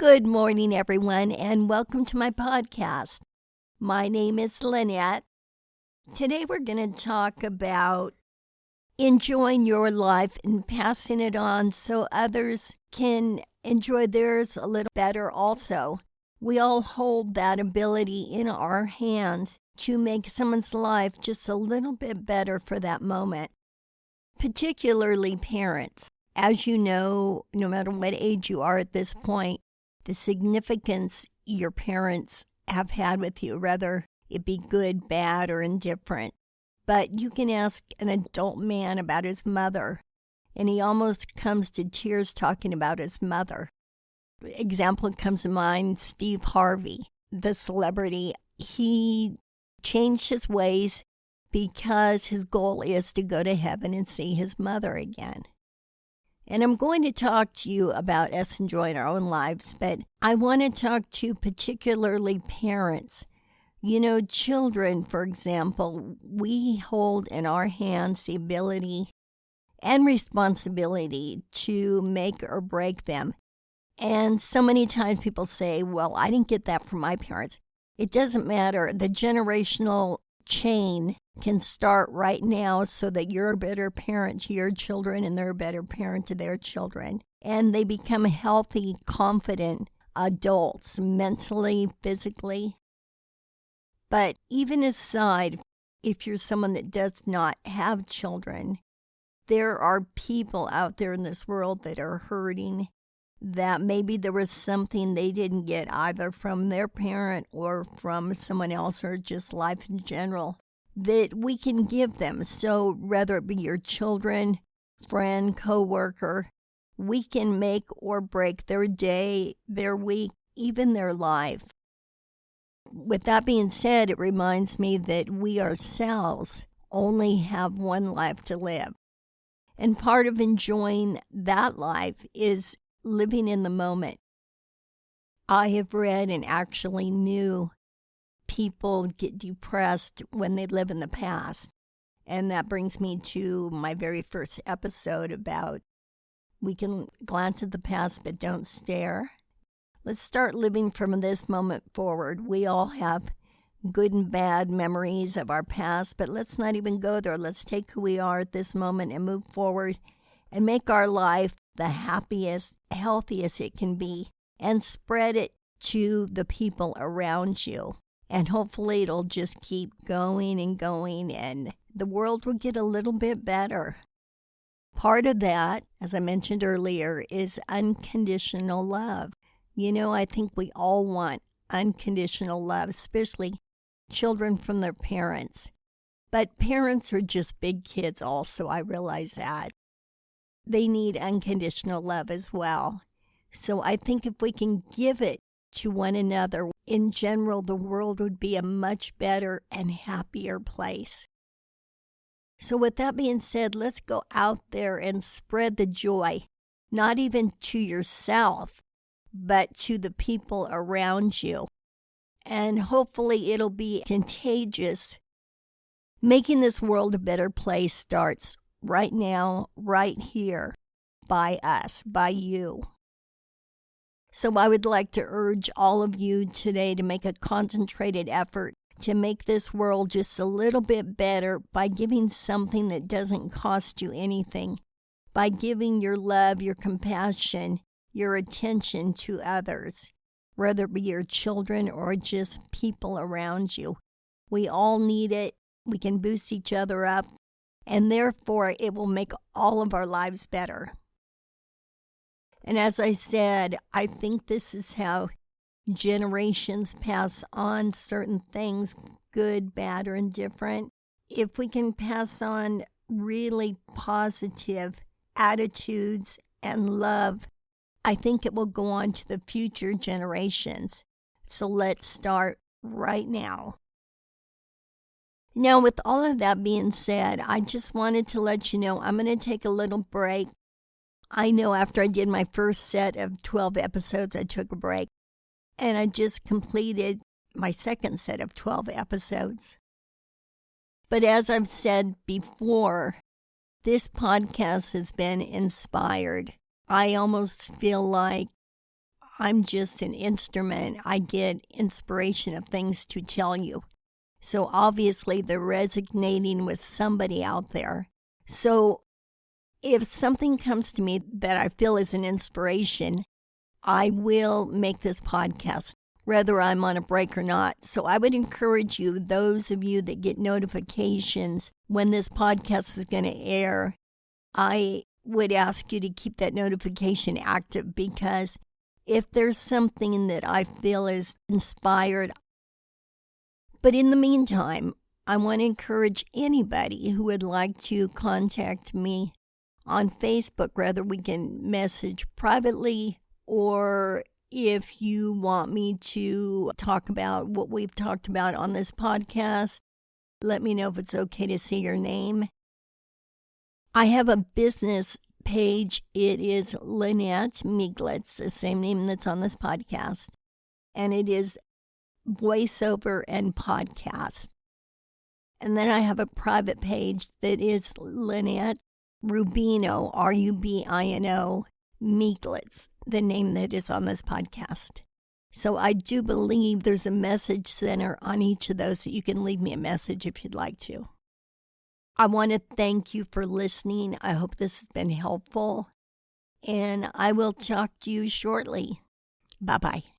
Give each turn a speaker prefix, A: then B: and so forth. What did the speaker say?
A: Good morning, everyone, and welcome to my podcast. My name is Lynette. Today we're going to talk about enjoying your life and passing it on so others can enjoy theirs a little better also. We all hold that ability in our hands to make someone's life just a little bit better for that moment, particularly parents. As you know, no matter what age you are at this point, the significance your parents have had with you, whether it be good, bad, or indifferent. But you can ask an adult man about his mother, and he almost comes to tears talking about his mother. Example comes to mind, Steve Harvey, the celebrity. He changed his ways because his goal is to go to heaven and see his mother again. And I'm going to talk to you about us enjoying our own lives, but I want to talk to particularly parents. You know, children, for example, we hold in our hands the ability and responsibility to make or break them. And so many times people say, well, I didn't get that from my parents. It doesn't matter. The generational chain can start right now so that you're a better parent to your children and they're a better parent to their children. And they become healthy, confident adults, mentally, physically. But even aside, if you're someone that does not have children, there are people out there in this world that are hurting, that maybe there was something they didn't get either from their parent or from someone else or just life in general that we can give them. So whether it be your children, friend, coworker, we can make or break their day, their week, even their life. With that being said, it reminds me that we ourselves only have one life to live. And part of enjoying that life is living in the moment. I have read and actually knew people get depressed when they live in the past. And that brings me to my very first episode about we can glance at the past but don't stare. Let's start living from this moment forward. We all have good and bad memories of our past, but let's not even go there. Let's take who we are at this moment and move forward and make our life the happiest, healthiest it can be, and spread it to the people around you. And hopefully it'll just keep going and going, and the world will get a little bit better. Part of that, as I mentioned earlier, is unconditional love. You know, I think we all want unconditional love, especially children from their parents. But parents are just big kids also, I realize that. They need unconditional love as well. So I think if we can give it to one another, in general, the world would be a much better and happier place. So with that being said, let's go out there and spread the joy, not even to yourself, but to the people around you. And hopefully it'll be contagious. Making this world a better place starts right now, right here, by us, by you. So I would like to urge all of you today to make a concentrated effort to make this world just a little bit better by giving something that doesn't cost you anything, by giving your love, your compassion, your attention to others, whether it be your children or just people around you. We all need it. We can boost each other up, and therefore it will make all of our lives better. And as I said, I think this is how generations pass on certain things, good, bad, or indifferent. If we can pass on really positive attitudes and love, I think it will go on to the future generations. So let's start right now. Now, with all of that being said, I just wanted to let you know I'm going to take a little break. I know after I did my first set of 12 episodes, I took a break. And I just completed my second set of 12 episodes. But as I've said before, this podcast has been inspired. I almost feel like I'm just an instrument. I get inspiration of things to tell you. So obviously they're resonating with somebody out there. So if something comes to me that I feel is an inspiration, I will make this podcast, whether I'm on a break or not. So I would encourage you, those of you that get notifications when this podcast is going to air, I would ask you to keep that notification active, because if there's something that I feel is inspired. But in the meantime, I want to encourage anybody who would like to contact me on Facebook, whether we can message privately, or if you want me to talk about what we've talked about on this podcast, let me know if it's okay to say your name. I have a business page. It is Lynette Meiglitz, the same name that's on this podcast. And it is voiceover and podcast. And then I have a private page that is Lynette Rubino, Rubino, Meiglitz, the name that is on this podcast. So I do believe there's a message center on each of those, so you can leave me a message if you'd like to. I want to thank you for listening. I hope this has been helpful, and I will talk to you shortly. Bye-bye.